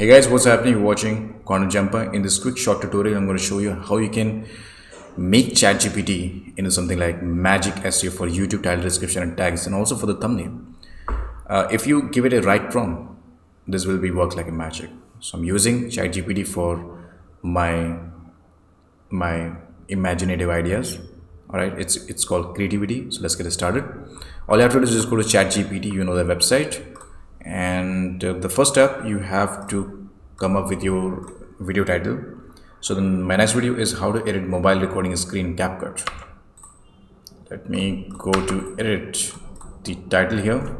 Hey guys, what's happening? You're watching Corner Jumper. In this quick short tutorial, I'm going to show you how you can make ChatGPT into something like magic SEO for YouTube title, description, and tags, and also for the thumbnail. If you give it a right prompt, this will be work like a magic. So I'm using ChatGPT for my imaginative ideas. All right, it's called creativity. So let's get it started. All you have to do is just go to ChatGPT. You know the website, and the first step you have to come up with your video title. So then my next video is how to edit mobile recording screen CapCut. Let me go to edit the title here,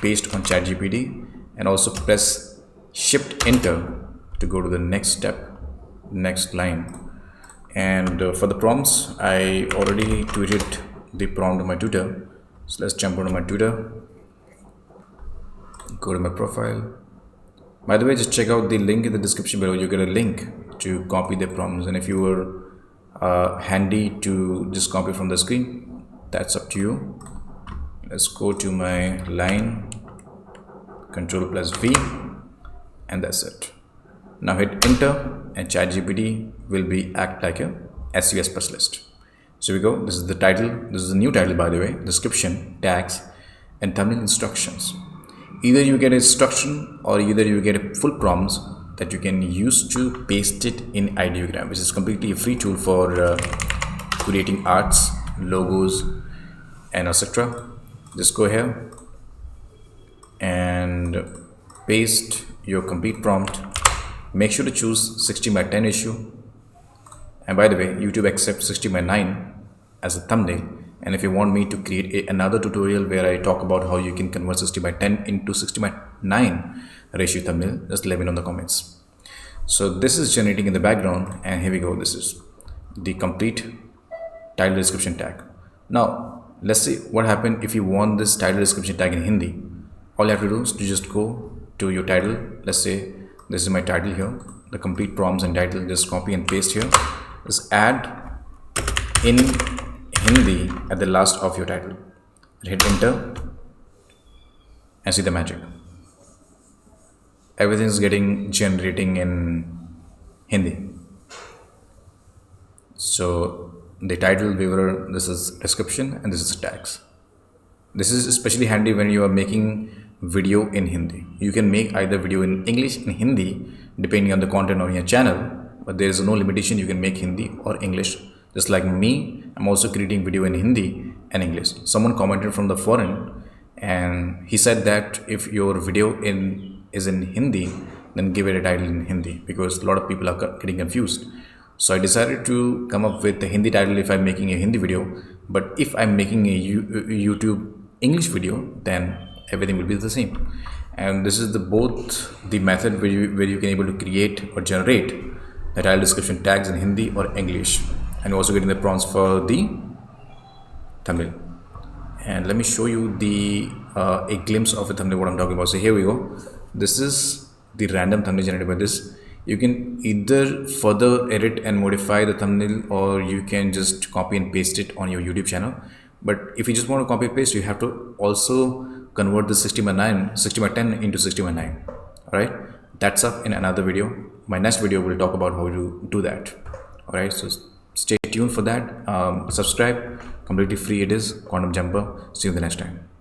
paste on ChatGPT, and also press Shift Enter to go to the next step, next line. And for the prompts, I already tweeted the prompt on my Twitter. So let's jump onto my Twitter, go to my profile. By the way, just check out the link in the description below. You get a link to copy the prompts, and if you were handy to just copy from the screen, that's up to you. Let's go to my line, Ctrl+V, and that's it. Now hit enter, and ChatGPT will be act like a SEO specialist. So we go. This is the title. This is the new title, by the way. Description, tags, and thumbnail instructions. Either you get instruction or either you get a full prompts that you can use to paste it in Ideogram, which is completely a free tool for creating arts, logos, and etc. Just go here and paste your complete prompt. Make sure to choose 16:10 ratio. And by the way, YouTube accepts 16:9 as a thumbnail. And if you want me to create another tutorial where I talk about how you can convert 60:10 into 60:9 ratio thumbnail, just let me know in the comments. So this is generating in the background, and here we go. This is the complete title description tag. Now let's see what happens if you want this title description tag in Hindi. All you have to do is to just go to your title. Let's say this is my title here, the complete prompts and title. Just copy and paste here. Just add in Hindi at the last of your title. Hit enter and see the magic. Everything is generating in Hindi. So the title, viewer, this is description, and this is tags. This is especially handy when you are making video in Hindi. You can make either video in English and Hindi depending on the content on your channel, but there is no limitation. You can make Hindi or English. Just like me, I'm also creating video in Hindi and English. Someone commented from the foreign, and he said that if your video is in Hindi, then give it a title in Hindi, because a lot of people are getting confused. So I decided to come up with the Hindi title if I'm making a Hindi video, but if I'm making a YouTube English video, then everything will be the same. And this is both the method where you can able to create or generate the title description tags in Hindi or English, and also getting the prompts for the thumbnail. And let me show you the a glimpse of a thumbnail, what I'm talking about. So here we go. This is the random thumbnail generated by this. You can either further edit and modify the thumbnail, or you can just copy and paste it on your YouTube channel. But if you just want to copy and paste, you have to also convert the 60:10 into 60:9. All right, that's up in another video. My next video will talk about how to do that. All right, so stay tuned for that. Subscribe, completely free it is. Quantum Jumper. See you the next time.